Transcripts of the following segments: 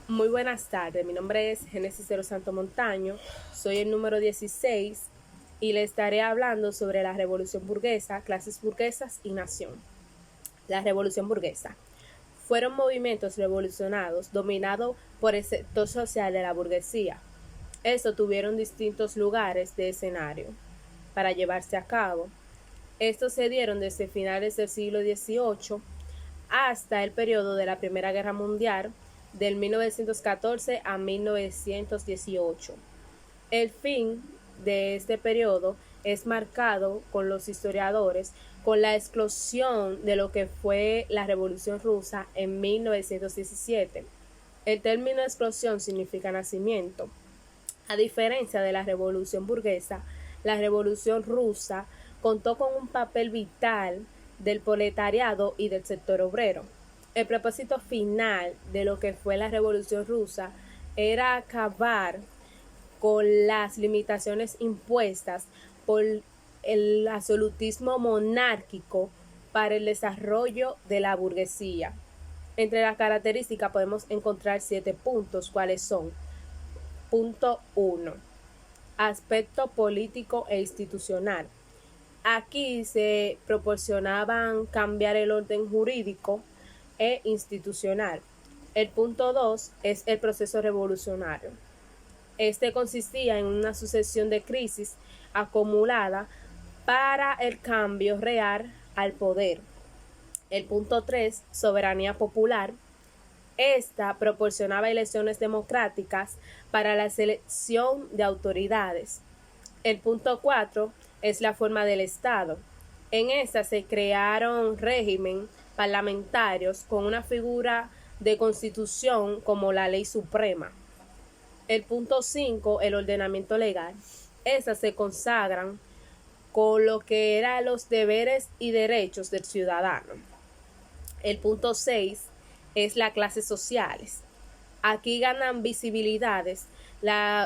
Muy buenas tardes, mi nombre es Génesis de los Santo Montaño, soy el número 16 y le estaré hablando sobre la Revolución Burguesa, clases burguesas y nación. La Revolución Burguesa. Fueron movimientos revolucionados dominados por el sector social de la burguesía. Estos tuvieron distintos lugares de escenario para llevarse a cabo. Estos se dieron desde finales del siglo XVIII hasta el periodo de la Primera Guerra Mundial del 1914 a 1918. El fin de este periodo es marcado con los historiadores con la explosión de lo que fue la Revolución Rusa en 1917. El término explosión significa nacimiento. A diferencia de la Revolución Burguesa, la Revolución Rusa contó con un papel vital del proletariado y del sector obrero. El propósito final de lo que fue la Revolución Rusa era acabar con las limitaciones impuestas por el absolutismo monárquico para el desarrollo de la burguesía. Entre las características podemos encontrar 7 puntos, cuáles son: punto 1. Aspecto político e institucional. Aquí se proporcionaban cambiar el orden jurídico e institucional. El punto 2 es el proceso revolucionario. Este consistía en una sucesión de crisis acumulada para el cambio real al poder. El punto 3, soberanía popular. Esta proporcionaba elecciones democráticas para la selección de autoridades. El punto 4 es la forma del Estado. En esta se crearon régimen parlamentarios con una figura de constitución como la ley suprema. El punto 5, el ordenamiento legal. Estas se consagran con lo que eran los deberes y derechos del ciudadano. El punto 6 es las clases sociales. Aquí ganan visibilidades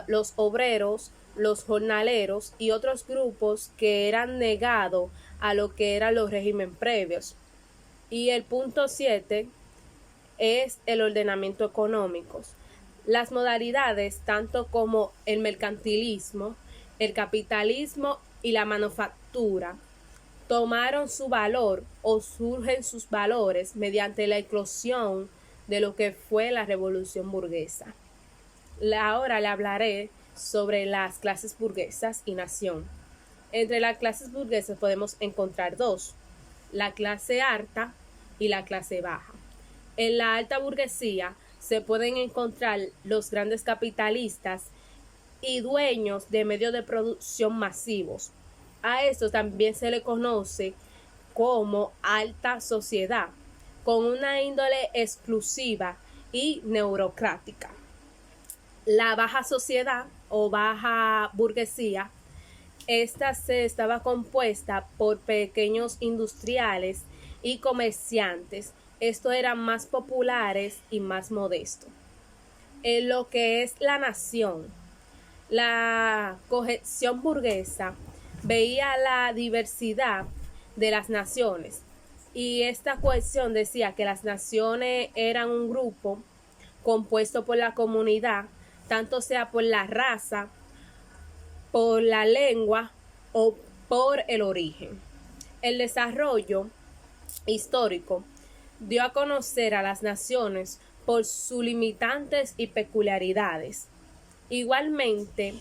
los obreros, los jornaleros y otros grupos que eran negados a lo que eran los regímenes previos. Y el punto 7 es el ordenamiento económico. Las modalidades, tanto como el mercantilismo, el capitalismo y la manufactura, tomaron su valor o surgen sus valores mediante la eclosión de lo que fue la revolución burguesa. Ahora le hablaré sobre las clases burguesas y nación. Entre las clases burguesas podemos encontrar dos: la clase alta y la clase baja. En la alta burguesía se pueden encontrar los grandes capitalistas y dueños de medios de producción masivos. A esto también se le conoce como alta sociedad, con una índole exclusiva y neurocrática. La baja sociedad o baja burguesía, esta se estaba compuesta por pequeños industriales y comerciantes. Estos eran más populares y más modestos. En lo que es la nación, la cohesión burguesa veía la diversidad de las naciones y esta cohesión decía que las naciones eran un grupo compuesto por la comunidad, tanto sea por la raza, por la lengua o por el origen. El desarrollo histórico dio a conocer a las naciones por sus limitantes y peculiaridades. Igualmente,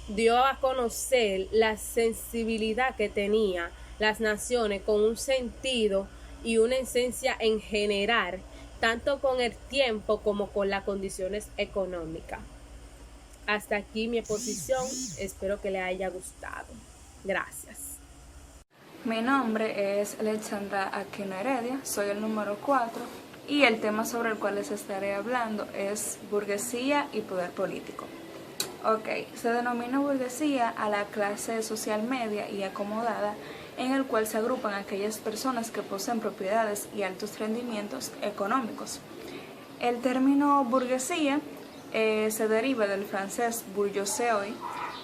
dio a conocer la sensibilidad que tenía las naciones con un sentido y una esencia en general, tanto con el tiempo como con las condiciones económicas. Hasta aquí mi exposición, espero que le haya gustado. Gracias. Mi nombre es Alexandra Aquino Heredia, soy el número 4 y el tema sobre el cual les estaré hablando es burguesía y poder político. Ok, se denomina burguesía a la clase social media y acomodada en el cual se agrupan aquellas personas que poseen propiedades y altos rendimientos económicos. El término burguesía se deriva del francés bourgeoisie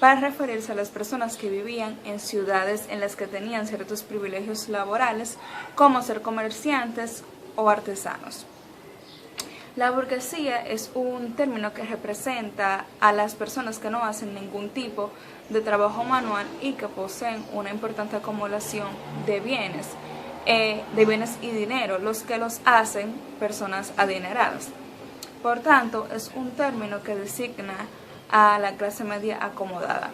para referirse a las personas que vivían en ciudades en las que tenían ciertos privilegios laborales, como ser comerciantes o artesanos. La burguesía es un término que representa a las personas que no hacen ningún tipo de trabajo manual y que poseen una importante acumulación de bienes y dinero, los que los hacen personas adineradas. Por tanto, es un término que designa a la clase media acomodada.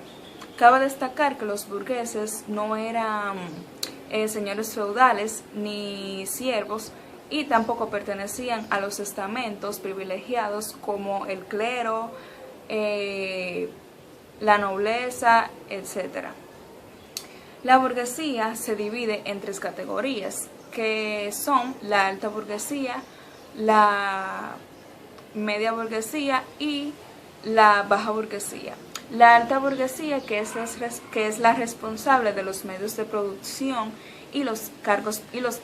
Cabe destacar que los burgueses no eran señores feudales ni siervos, y tampoco pertenecían a los estamentos privilegiados como el clero, la nobleza, etc. La burguesía se divide en tres categorías, que son la alta burguesía, la media burguesía y la baja burguesía. La alta burguesía, que es la responsable de los medios de producción y los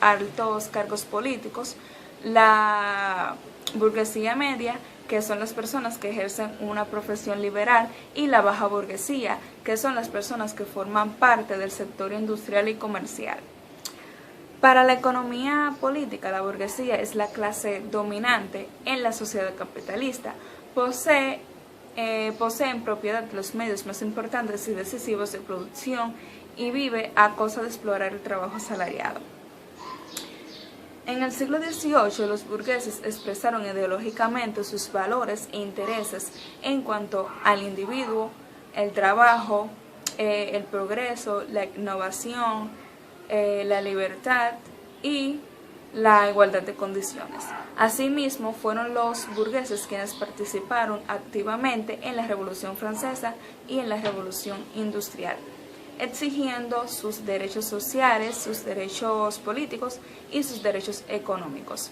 altos cargos políticos. La burguesía media, que son las personas que ejercen una profesión liberal, y la baja burguesía, que son las personas que forman parte del sector industrial y comercial. Para la economía política, la burguesía es la clase dominante en la sociedad capitalista. Posee en propiedad los medios más importantes y decisivos de producción y vive a costa de explorar el trabajo asalariado. En el siglo XVIII, los burgueses expresaron ideológicamente sus valores e intereses en cuanto al individuo, el trabajo, el progreso, la innovación, la libertad y la igualdad de condiciones. Asimismo, fueron los burgueses quienes participaron activamente en la Revolución Francesa y en la Revolución Industrial, exigiendo sus derechos sociales, sus derechos políticos y sus derechos económicos.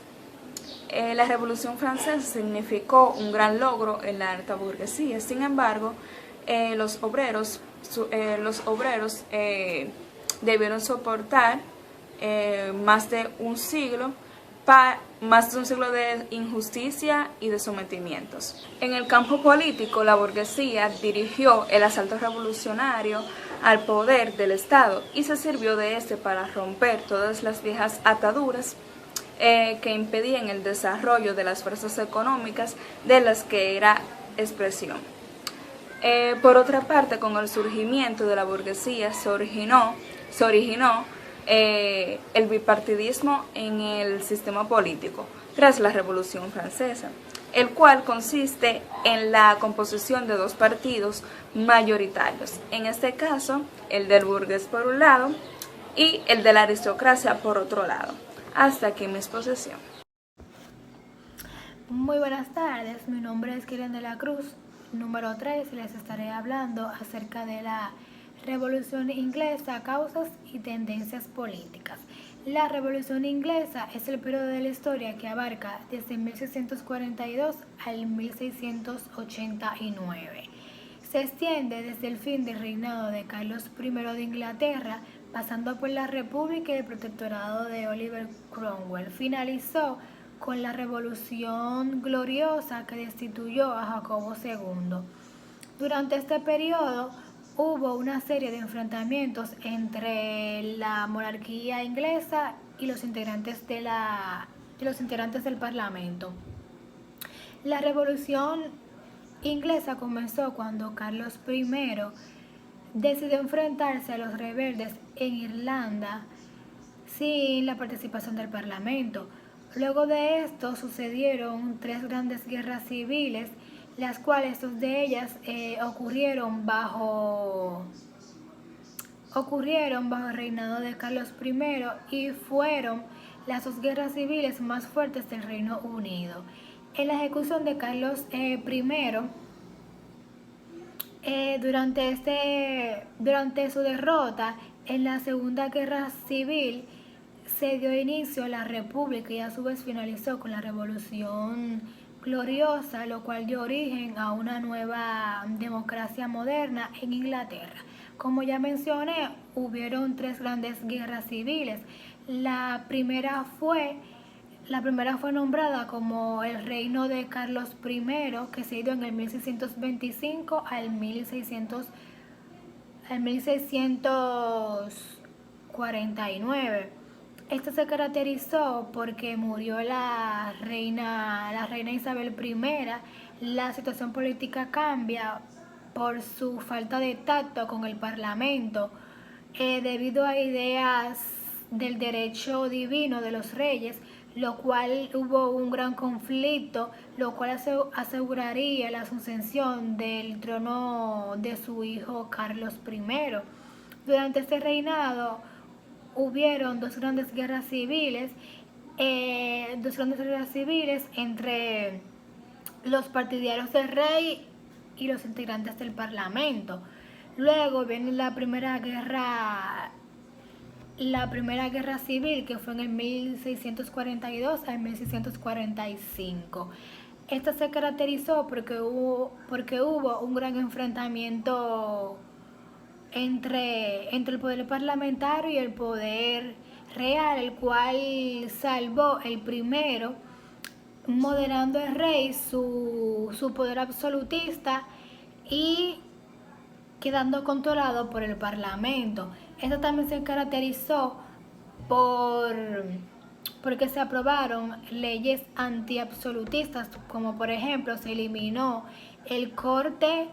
La Revolución Francesa significó un gran logro en la alta burguesía. Sin embargo, los obreros debieron soportar más de un siglo de injusticia y de sometimientos. En el campo político, la burguesía dirigió el asalto revolucionario al poder del Estado y se sirvió de este para romper todas las viejas ataduras que impedían el desarrollo de las fuerzas económicas de las que era expresión. Por otra parte, con el surgimiento de la burguesía se originó el bipartidismo en el sistema político tras la Revolución Francesa, el cual consiste en la composición de dos partidos mayoritarios, en este caso el del burgués por un lado y el de la aristocracia por otro lado. Hasta aquí mi exposición. Muy buenas tardes, mi nombre es Karen de la Cruz, número 3, y les estaré hablando acerca de la Revolución Inglesa, causas y tendencias políticas. La Revolución Inglesa es el periodo de la historia que abarca desde 1642 al 1689. Se extiende desde el fin del reinado de Carlos I de Inglaterra, pasando por la República y el protectorado de Oliver Cromwell. Finalizó con la Revolución Gloriosa que destituyó a Jacobo II. Durante este periodo hubo una serie de enfrentamientos entre la monarquía inglesa y los integrantes del Parlamento. La Revolución Inglesa comenzó cuando Carlos I decidió enfrentarse a los rebeldes en Irlanda sin la participación del Parlamento. Luego de esto sucedieron 3 grandes guerras civiles, las cuales 2 de ellas ocurrieron bajo el reinado de Carlos I y fueron las 2 guerras civiles más fuertes del Reino Unido. En la ejecución de Carlos I, durante su derrota en la Segunda Guerra Civil, se dio inicio a la República y a su vez finalizó con la Revolución Gloriosa, lo cual dio origen a una nueva democracia moderna en Inglaterra. Como ya mencioné, hubieron 3 grandes guerras civiles. La primera fue nombrada como el reino de Carlos I, que se dio en el 1625 al 1649. Esto se caracterizó porque murió la reina Isabel I. La situación política cambia por su falta de tacto con el Parlamento, debido a ideas del derecho divino de los reyes, lo cual hubo un gran conflicto, lo cual aseguraría la sucesión del trono de su hijo Carlos I. Durante este reinado hubieron dos grandes guerras civiles entre los partidarios del rey y los integrantes del parlamento. Luego viene la primera guerra civil, que fue en el 1642 al 1645. Esta se caracterizó porque hubo un gran enfrentamiento entre el poder parlamentario y el poder real, el cual salvó el primero, moderando el rey su poder absolutista y quedando controlado por el parlamento. Esto también se caracterizó porque se aprobaron leyes antiabsolutistas, como por ejemplo se eliminó el corte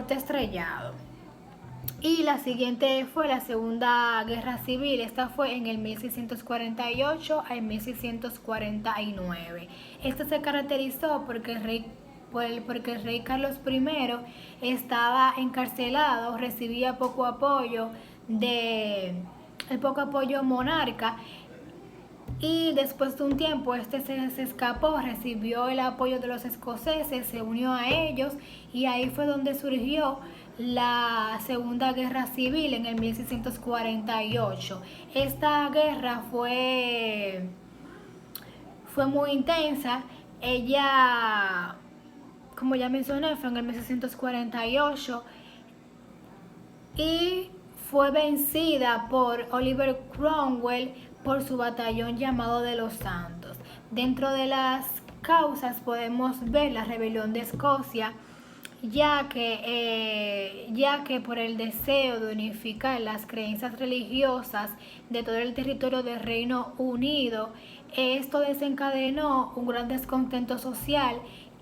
estrellado. Y la siguiente fue la Segunda Guerra Civil. Esta fue en el 1648 al 1649. Esta se caracterizó porque el rey Carlos I estaba encarcelado, recibía poco apoyo monarca, y después de un tiempo se escapó, recibió el apoyo de los escoceses, se unió a ellos, y ahí fue donde surgió la Segunda Guerra Civil en el 1648. Esta guerra fue muy intensa. Ella, como ya mencioné, fue en el 1648 y fue vencida por Oliver Cromwell por su batallón llamado de los Santos. Dentro de las causas podemos ver la rebelión de Escocia, ya que por el deseo de unificar las creencias religiosas de todo el territorio del Reino Unido, esto desencadenó un gran descontento social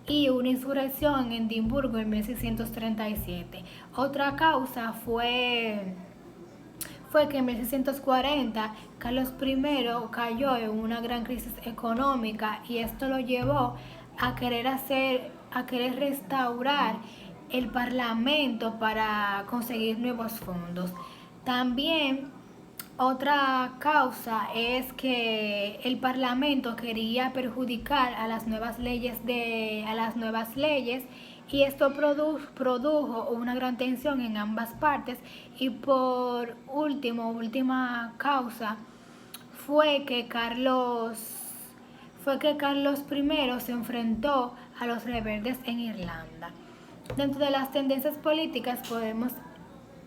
y una insurrección en Edimburgo en 1637. Otra causa fue que en 1640 Carlos I cayó en una gran crisis económica, y esto lo llevó a querer restaurar el parlamento para conseguir nuevos fondos. También otra causa es que el parlamento quería perjudicar a las nuevas leyes, y esto produjo una gran tensión en ambas partes. Y por última causa fue que Carlos I se enfrentó a los rebeldes en Irlanda. Dentro de las tendencias políticas podemos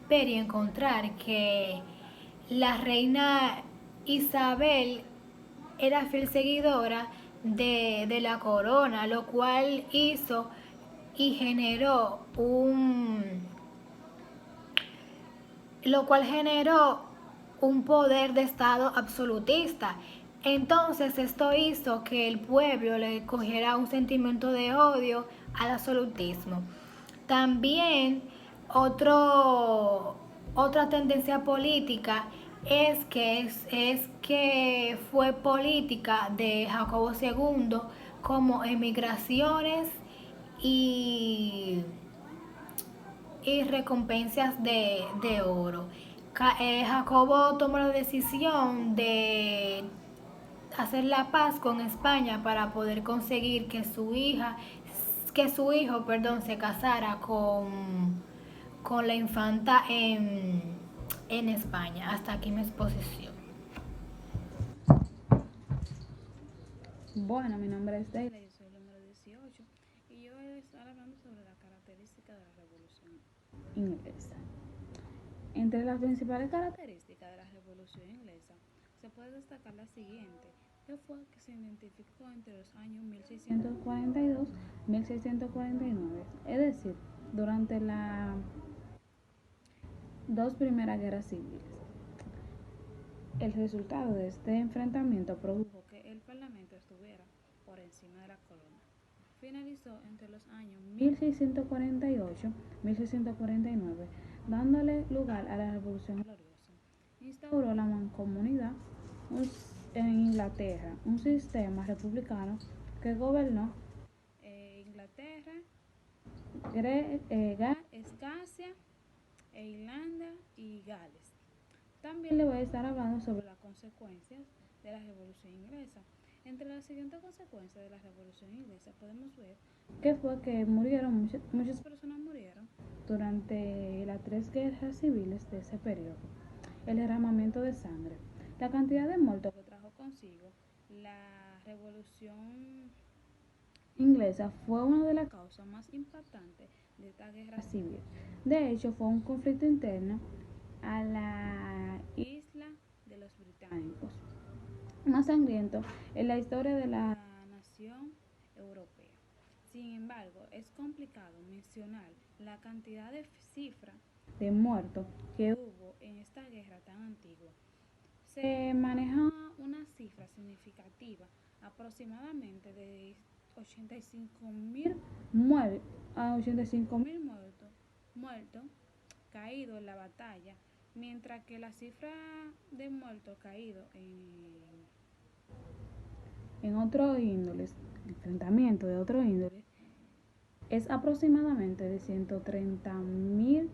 ver y encontrar que la reina Isabel era fiel seguidora de la corona, lo cual hizo y generó un poder de Estado absolutista. Entonces esto hizo que el pueblo le cogiera un sentimiento de odio al absolutismo. También otra tendencia política es que fue política de Jacobo II, como emigraciones y recompensas de oro. Jacobo tomó la decisión de hacer la paz con España para poder conseguir que su hijo se casara con la infanta en España. Hasta aquí mi exposición. Bueno, mi nombre es Deila, yo soy el número 18 y yo voy a estar hablando sobre la característica de la Revolución Inglesa. Entre las principales características de la Revolución Inglesa se puede destacar la siguiente, que fue que se identificó entre los años 1642 y 1649, es decir, durante dos primeras guerras civiles. El resultado de este enfrentamiento produjo que el Parlamento estuviera por encima de la corona. Finalizó entre los años 1648-1649, dándole lugar a la Revolución Gloriosa. Instauró la mancomunidad en Inglaterra, un sistema republicano que gobernó Inglaterra, Escocia, Irlanda y Gales. También le voy a estar hablando sobre las consecuencias de la Revolución Inglesa. Entre las siguientes consecuencias de la Revolución Inglesa podemos ver que fue que muchas personas murieron durante las tres guerras civiles de ese periodo. El derramamiento de sangre. La cantidad de muertos que trajo consigo la Revolución Inglesa fue una de las causas más impactantes de esta guerra civil. De hecho, fue un conflicto interno a la isla de los británicos, más sangriento en la historia de la nación europea. Sin embargo, es complicado mencionar la cantidad de cifras de muertos que hubo en esta guerra tan antigua. Se maneja una cifra significativa, aproximadamente de 85.000 muertos caídos en la batalla, mientras que la cifra de muertos caídos en otros índoles, enfrentamiento de otros índoles, es aproximadamente de 130.000.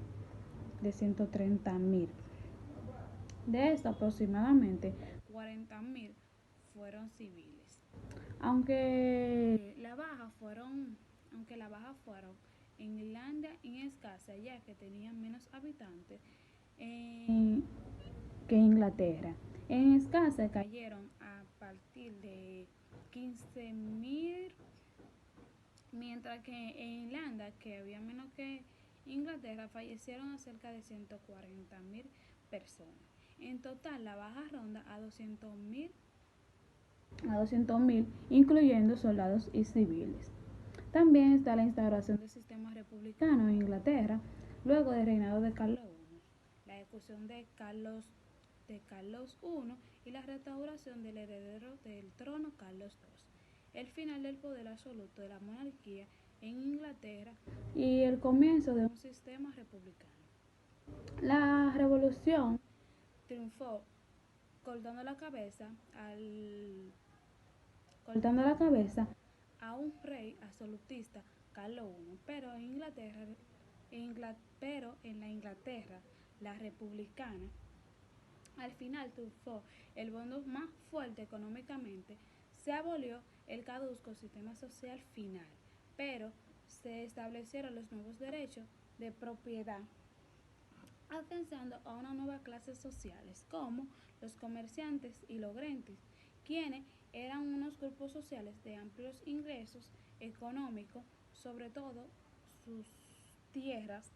De esto, aproximadamente 40.000 fueron civiles. Aunque la baja fueron en Irlanda y en Escocia, ya que tenían menos habitantes que Inglaterra. En Escocia cayeron a partir de 15.000, mientras que en Irlanda, que había menos que Inglaterra, fallecieron a cerca de 140.000 personas. En total, la baja ronda a 200.000, incluyendo soldados y civiles. También está la instauración del sistema republicano en Inglaterra, luego del reinado de Carlos I, la ejecución de Carlos I y la restauración del heredero del trono, Carlos II. El final del poder absoluto de la monarquía en Inglaterra y el comienzo de un sistema republicano. La revolución triunfó cortando la cabeza a un rey absolutista, Carlos I, pero en la Inglaterra la republicana al final triunfó el bando más fuerte económicamente. Se abolió el caduco sistema social final, pero se establecieron los nuevos derechos de propiedad, alcanzando a una nueva clase sociales como los comerciantes y los logrenses, quienes eran unos grupos sociales de amplios ingresos económicos, sobre todo sus tierras.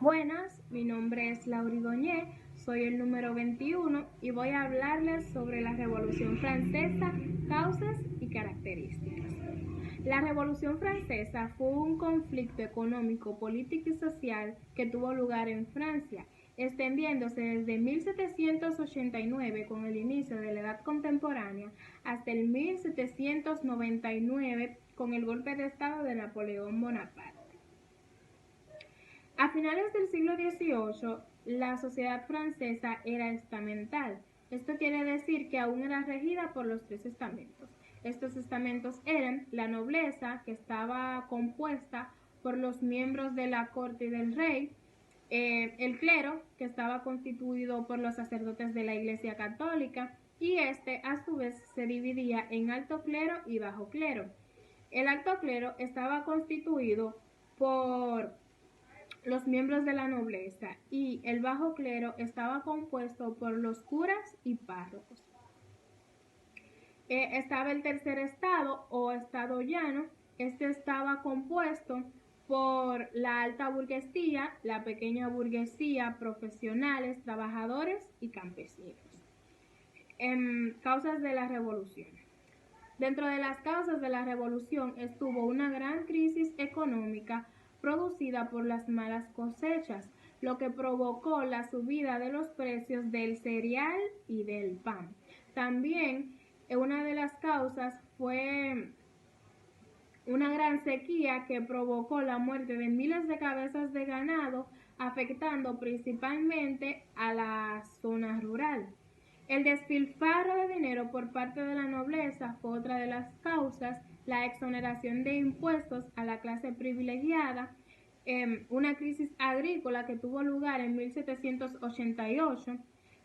Buenas, mi nombre es Lauri Goñé, soy el número 21 y voy a hablarles sobre la Revolución Francesa, causas y características. La Revolución Francesa fue un conflicto económico, político y social que tuvo lugar en Francia, extendiéndose desde 1789 con el inicio de la Edad Contemporánea hasta el 1799 con el golpe de Estado de Napoleón Bonaparte. A finales del siglo XVIII, la sociedad francesa era estamental. Esto quiere decir que aún era regida por los tres estamentos. Estos estamentos eran la nobleza, que estaba compuesta por los miembros de la corte y del rey, el clero, que estaba constituido por los sacerdotes de la Iglesia Católica, y este a su vez se dividía en alto clero y bajo clero. El alto clero estaba constituido por los miembros de la nobleza y el bajo clero estaba compuesto por los curas y párrocos. Estaba el tercer estado o estado llano. Este estaba compuesto por la alta burguesía, la pequeña burguesía, profesionales, trabajadores y campesinos. Causas de la revolución. Dentro de las causas de la revolución estuvo una gran crisis económica producida por las malas cosechas, lo que provocó la subida de los precios del cereal y del pan. También una de las causas fue una gran sequía que provocó la muerte de miles de cabezas de ganado, afectando principalmente a la zona rural. El despilfarro de dinero por parte de la nobleza fue otra de las causas, la exoneración de impuestos a la clase privilegiada, una crisis agrícola que tuvo lugar en 1788,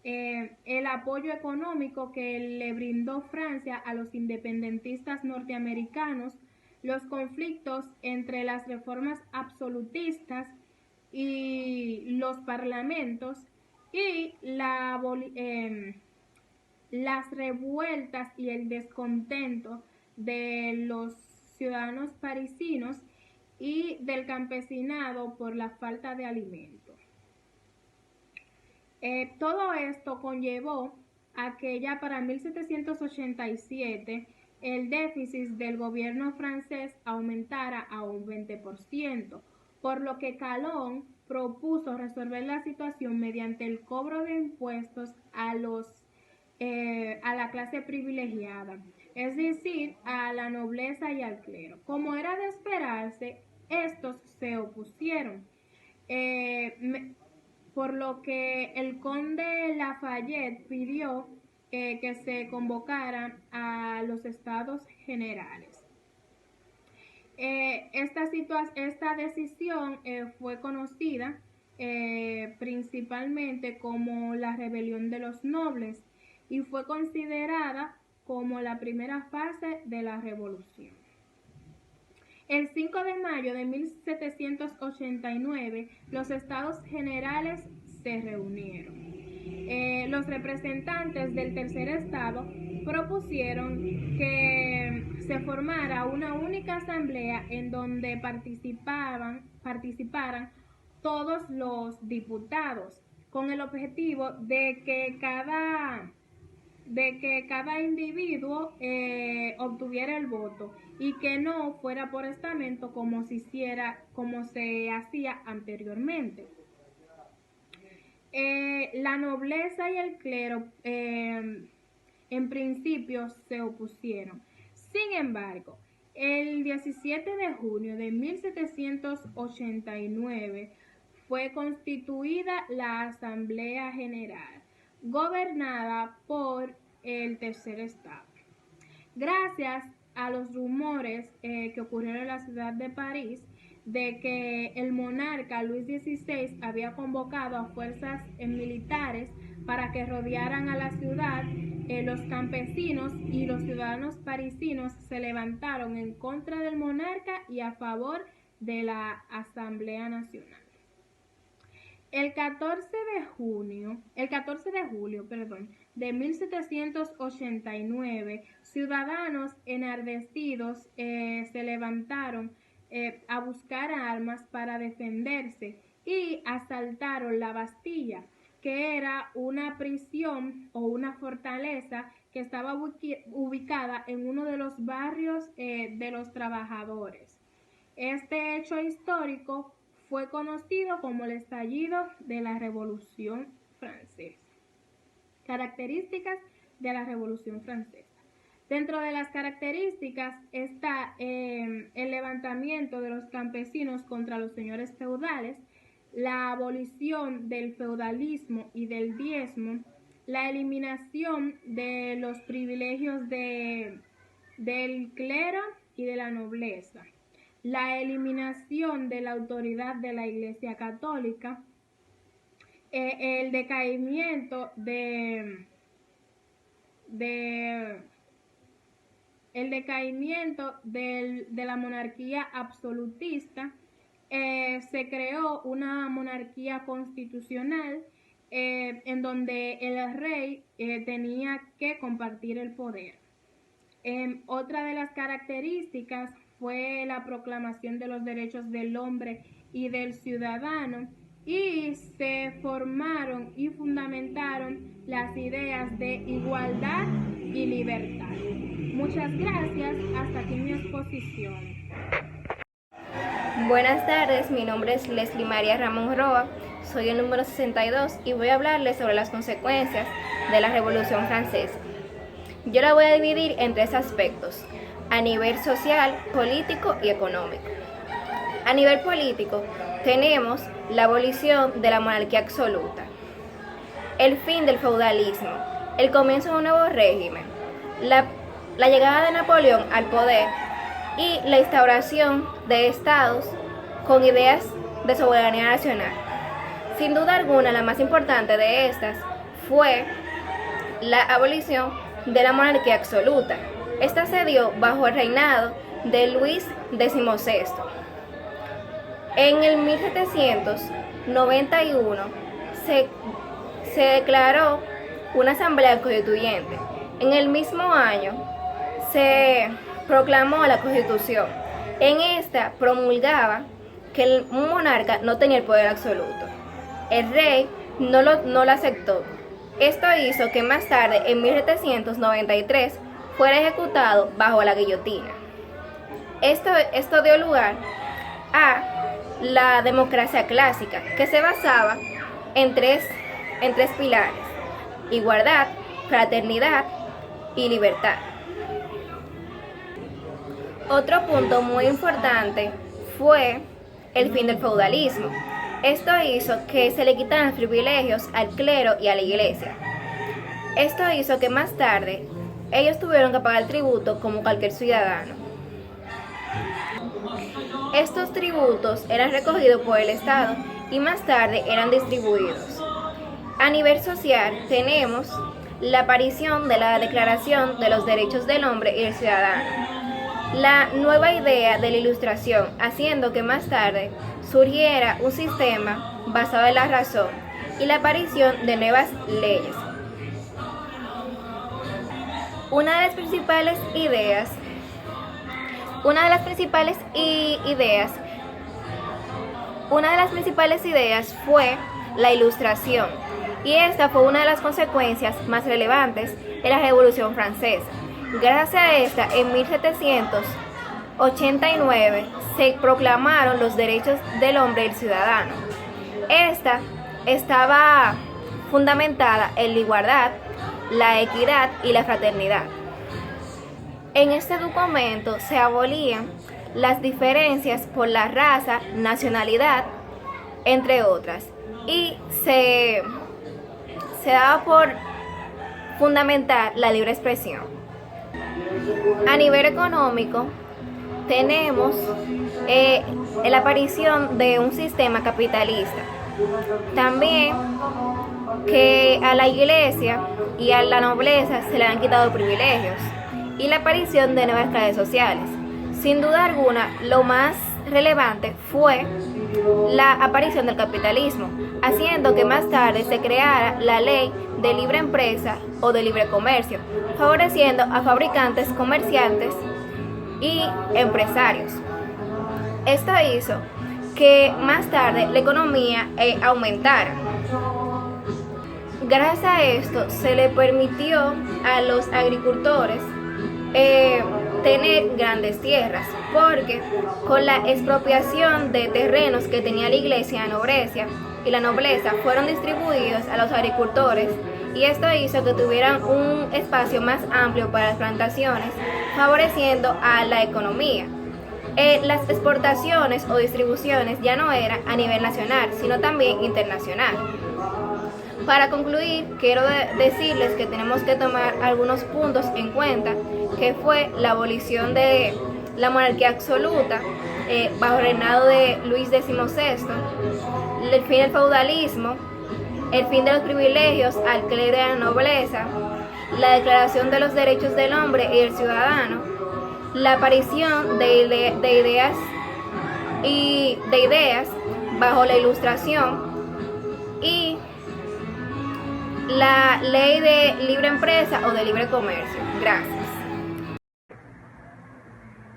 el apoyo económico que le brindó Francia a los independentistas norteamericanos, los conflictos entre las reformas absolutistas y los parlamentos y las revueltas y el descontento de los ciudadanos parisinos y del campesinado por la falta de alimento. Todo esto conllevó a que ya para 1787 el déficit del gobierno francés aumentara a un 20%, por lo que Calonne propuso resolver la situación mediante el cobro de impuestos a la clase privilegiada, es decir, a la nobleza y al clero. Como era de esperarse, estos se opusieron, por lo que el conde Lafayette pidió que se convocara a los estados generales. Esta decisión fue conocida principalmente como la rebelión de los nobles y fue considerada como la primera fase de la revolución. El 5 de mayo de 1789, los estados generales se reunieron. Los representantes del tercer estado propusieron que se formara una única asamblea en donde participaran todos los diputados, con el objetivo de que cada individuo obtuviera el voto y que no fuera por estamento como se hacía anteriormente. La nobleza y el clero en principio se opusieron. Sin embargo, el 17 de junio de 1789 fue constituida la Asamblea General, gobernada por el tercer estado. Gracias a los rumores que ocurrieron en la ciudad de París de que el monarca Luis XVI había convocado a fuerzas militares para que rodearan a la ciudad, los campesinos y los ciudadanos parisinos se levantaron en contra del monarca y a favor de la Asamblea Nacional. El 14 de julio de 1789, ciudadanos enardecidos se levantaron a buscar armas para defenderse y asaltaron la Bastilla, que era una prisión o una fortaleza que estaba ubicada en uno de los barrios de los trabajadores. Este hecho histórico fue conocido como el estallido de la Revolución Francesa. Características de la Revolución Francesa. Dentro de las características está el levantamiento de los campesinos contra los señores feudales, la abolición del feudalismo y del diezmo, la eliminación de los privilegios del clero y de la nobleza, la eliminación de la autoridad de la Iglesia Católica, el decaimiento de la monarquía absolutista. Se creó una monarquía constitucional en donde el rey tenía que compartir el poder. Otra de las características fue la proclamación de los derechos del hombre y del ciudadano, y se formaron y fundamentaron las ideas de igualdad y libertad. Muchas gracias, hasta aquí mi exposición. Buenas tardes, mi nombre es Leslie María Ramón Roa, soy el número 62 y voy a hablarles sobre las consecuencias de la Revolución Francesa. Yo la voy a dividir en tres aspectos, a nivel social, político y económico. A nivel político, tenemos la abolición de la monarquía absoluta, el fin del feudalismo, el comienzo de un nuevo régimen, la llegada de Napoleón al poder y la instauración de estados con ideas de soberanía nacional. Sin duda alguna, la más importante de estas fue la abolición de la monarquía absoluta. Esta se dio bajo el reinado de Luis XVI. En el 1791 se declaró una asamblea constituyente. En el mismo año se proclamó la Constitución. En esta promulgaba que un monarca no tenía el poder absoluto. El rey no lo aceptó. Esto hizo que más tarde, en 1793, fuera ejecutado bajo la guillotina. Esto dio lugar a la democracia clásica, que se basaba en tres pilares: igualdad, fraternidad y libertad. Otro punto muy importante fue el fin del feudalismo. Esto hizo que se le quitaran los privilegios al clero y a la iglesia. Esto hizo que más tarde ellos tuvieron que pagar tributo como cualquier ciudadano. Estos tributos eran recogidos por el Estado y más tarde eran distribuidos. A nivel social tenemos la aparición de la Declaración de los Derechos del Hombre y del Ciudadano, la nueva idea de la Ilustración, haciendo que más tarde surgiera un sistema basado en la razón y la aparición de nuevas leyes. Una de las principales ideas fue la Ilustración, y esta fue una de las consecuencias más relevantes de la Revolución Francesa. Gracias a esta, en 1789 se proclamaron los derechos del hombre y el ciudadano. Esta estaba fundamentada en la igualdad, la equidad y la fraternidad. En este documento se abolían las diferencias por la raza, nacionalidad, entre otras, y se daba por fundamental la libre expresión. A nivel económico, tenemos la aparición de un sistema capitalista. También que a la iglesia y a la nobleza se le han quitado privilegios y la aparición de nuevas clases sociales. Sin duda alguna, lo más relevante fue la aparición del capitalismo, haciendo que más tarde se creara la ley de libre empresa o de libre comercio, favoreciendo a fabricantes, comerciantes y empresarios. Esto hizo que más tarde la economía aumentara. Gracias a esto se le permitió a los agricultores tener grandes tierras, porque con la expropiación de terrenos que tenía la iglesia y la nobleza fueron distribuidos a los agricultores, y esto hizo que tuvieran un espacio más amplio para las plantaciones, favoreciendo a la economía. Las exportaciones o distribuciones ya no eran a nivel nacional, sino también internacional. Para concluir, quiero decirles que tenemos que tomar algunos puntos en cuenta, que fue la abolición de la monarquía absoluta bajo el reinado de Luis XVI, el fin del feudalismo, el fin de los privilegios al clero y a la nobleza, la Declaración de los Derechos del Hombre y del Ciudadano, la aparición de ideas bajo la Ilustración y la ley de libre empresa o de libre comercio. Gracias.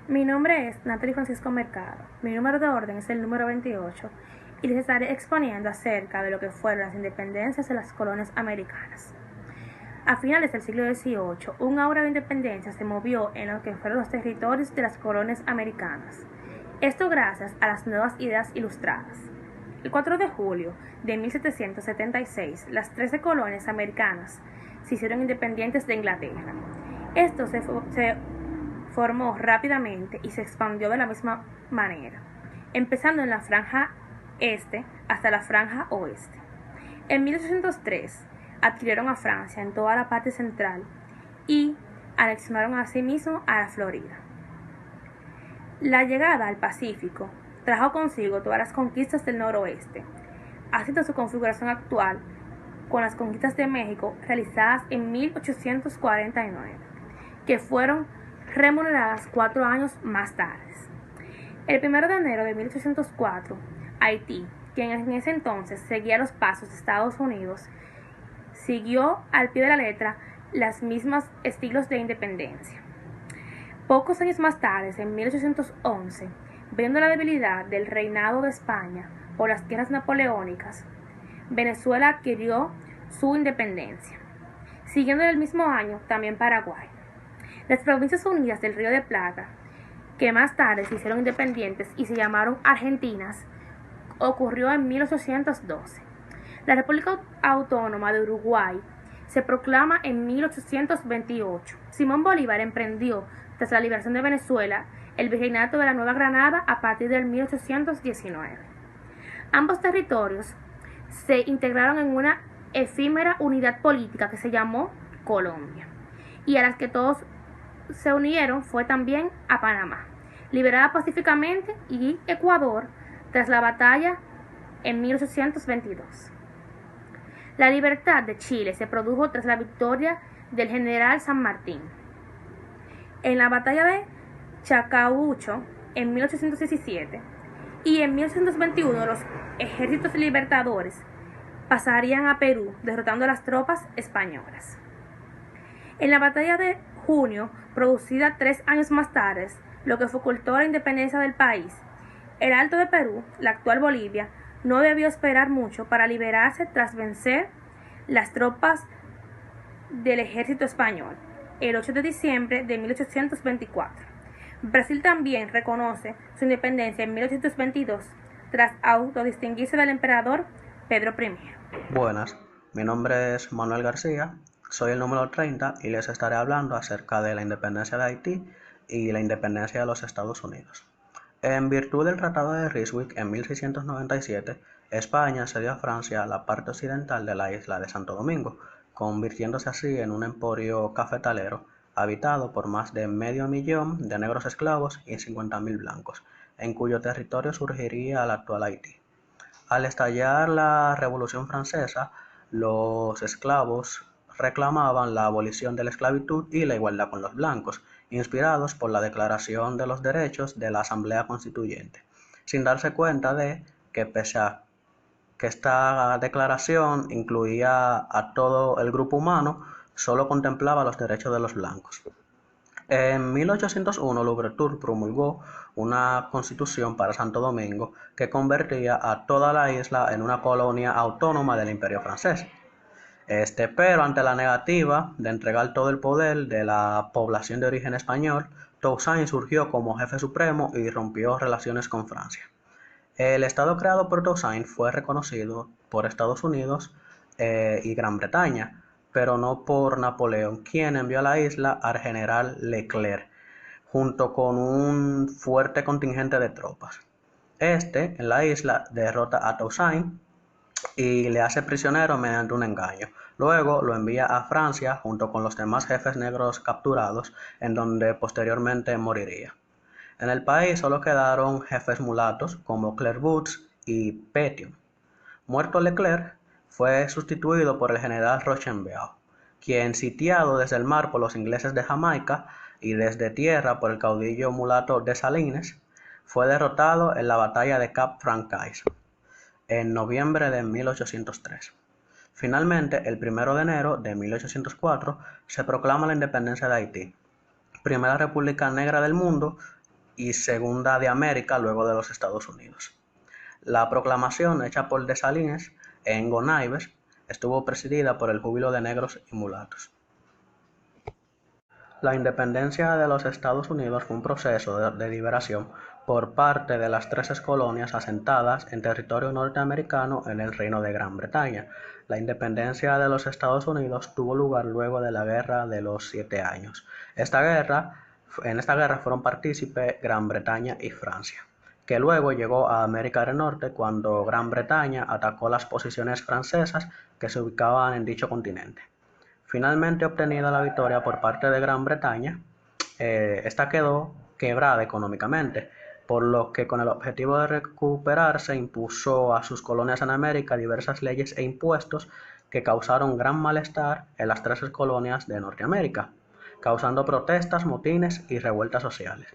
Mi nombre es Natalie Francisco Mercado. Mi número de orden es el número 28 y les estaré exponiendo acerca de lo que fueron las independencias de las colonias americanas. A finales del siglo XVIII, un aura de independencia se movió en lo que fueron los territorios de las colonias americanas. Esto gracias a las nuevas ideas ilustradas. El 4 de julio de 1776, las 13 colonias americanas se hicieron independientes de Inglaterra. Esto se formó rápidamente y se expandió de la misma manera, empezando en la franja este hasta la franja oeste. En 1803 adquirieron a Francia en toda la parte central y anexionaron asimismo a la Florida. La llegada al Pacífico trajo consigo todas las conquistas del noroeste, haciendo su configuración actual con las conquistas de México realizadas en 1849, que fueron remuneradas 4 años más tarde. El 1 de enero de 1804, Haití, quien en ese entonces seguía los pasos de Estados Unidos, siguió al pie de la letra las mismas estilos de independencia. Pocos años más tarde, en 1811, viendo la debilidad del reinado de España por las guerras napoleónicas, Venezuela adquirió su independencia. Siguiendo en el mismo año, también Paraguay. Las Provincias Unidas del Río de Plata, que más tarde se hicieron independientes y se llamaron Argentinas, ocurrió en 1812. La República Autónoma de Uruguay se proclama en 1828. Simón Bolívar emprendió, tras la liberación de Venezuela, el virreinato de la Nueva Granada a partir del 1819. Ambos territorios se integraron en una efímera unidad política que se llamó Colombia, y a las que todos se unieron fue también a Panamá, liberada pacíficamente, y Ecuador tras la batalla en 1822. La libertad de Chile se produjo tras la victoria del general San Martín. En la batalla de Chacabucho en 1817 y en 1821 los ejércitos libertadores pasarían a Perú derrotando a las tropas españolas. En la batalla de junio, producida 3 años más tarde, lo que ocultó la independencia del país, el Alto de Perú, la actual Bolivia, no debió esperar mucho para liberarse tras vencer las tropas del ejército español el 8 de diciembre de 1824. Brasil también reconoce su independencia en 1822 tras autodistinguirse del emperador Pedro I. Buenas, mi nombre es Manuel García, soy el número 30 y les estaré hablando acerca de la independencia de Haití y la independencia de los Estados Unidos. En virtud del Tratado de Ryswick en 1697, España cedió a Francia la parte occidental de la isla de Santo Domingo, convirtiéndose así en un emporio cafetalero habitado por más de 500.000 de negros esclavos y 50.000 blancos, en cuyo territorio surgiría el actual Haití. Al estallar la Revolución Francesa, los esclavos reclamaban la abolición de la esclavitud y la igualdad con los blancos, inspirados por la Declaración de los Derechos de la Asamblea Constituyente, sin darse cuenta de que pese a que esta declaración incluía a todo el grupo humano, solo contemplaba los derechos de los blancos. En 1801, Louverture promulgó una constitución para Santo Domingo que convertía a toda la isla en una colonia autónoma del Imperio francés. Pero ante la negativa de entregar todo el poder de la población de origen español, Toussaint surgió como jefe supremo y rompió relaciones con Francia. El estado creado por Toussaint fue reconocido por Estados Unidos y Gran Bretaña, pero no por Napoleón, quien envió a la isla al general Leclerc, junto con un fuerte contingente de tropas. En la isla, derrota a Toussaint y le hace prisionero mediante un engaño. Luego lo envía a Francia junto con los demás jefes negros capturados, en donde posteriormente moriría. En el país solo quedaron jefes mulatos como Clairvaux y Pétion. Muerto Leclerc, fue sustituido por el general Rochambeau, quien, sitiado desde el mar por los ingleses de Jamaica y desde tierra por el caudillo mulato Dessalines, fue derrotado en la batalla de Cap Francaise en noviembre de 1803. Finalmente, el 1 de enero de 1804 se proclama la independencia de Haití, primera república negra del mundo y segunda de América luego de los Estados Unidos. La proclamación hecha por Dessalines en Gonaïves estuvo presidida por el Júbilo de Negros y Mulatos. La independencia de los Estados Unidos fue un proceso de liberación por parte de las 13 colonias asentadas en territorio norteamericano en el Reino de Gran Bretaña. La independencia de los Estados Unidos tuvo lugar luego de la Guerra de los 7 años. En esta guerra fueron partícipes Gran Bretaña y Francia, que luego llegó a América del Norte cuando Gran Bretaña atacó las posiciones francesas que se ubicaban en dicho continente. Finalmente obtenida la victoria por parte de Gran Bretaña, esta quedó quebrada económicamente, por lo que con el objetivo de recuperarse impuso a sus colonias en América diversas leyes e impuestos que causaron gran malestar en las 13 colonias de Norteamérica, causando protestas, motines y revueltas sociales.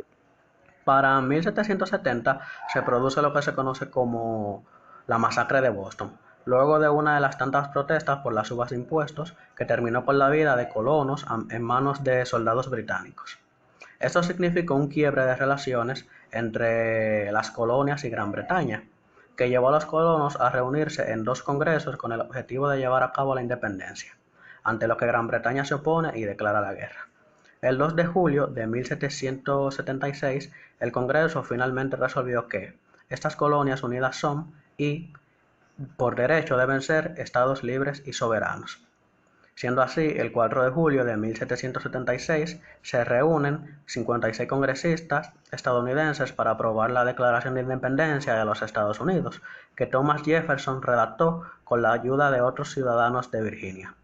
Para 1770 se produce lo que se conoce como la masacre de Boston, luego de una de las tantas protestas por las subas de impuestos que terminó con la vida de colonos en manos de soldados británicos. Esto significó un quiebre de relaciones entre las colonias y Gran Bretaña, que llevó a los colonos a reunirse en 2 congresos con el objetivo de llevar a cabo la independencia, ante lo que Gran Bretaña se opone y declara la guerra. El 2 de julio de 1776, el Congreso finalmente resolvió que estas colonias unidas son y, por derecho, deben ser estados libres y soberanos. Siendo así, el 4 de julio de 1776 se reúnen 56 congresistas estadounidenses para aprobar la Declaración de Independencia de los Estados Unidos, que Thomas Jefferson redactó con la ayuda de otros ciudadanos de Virginia.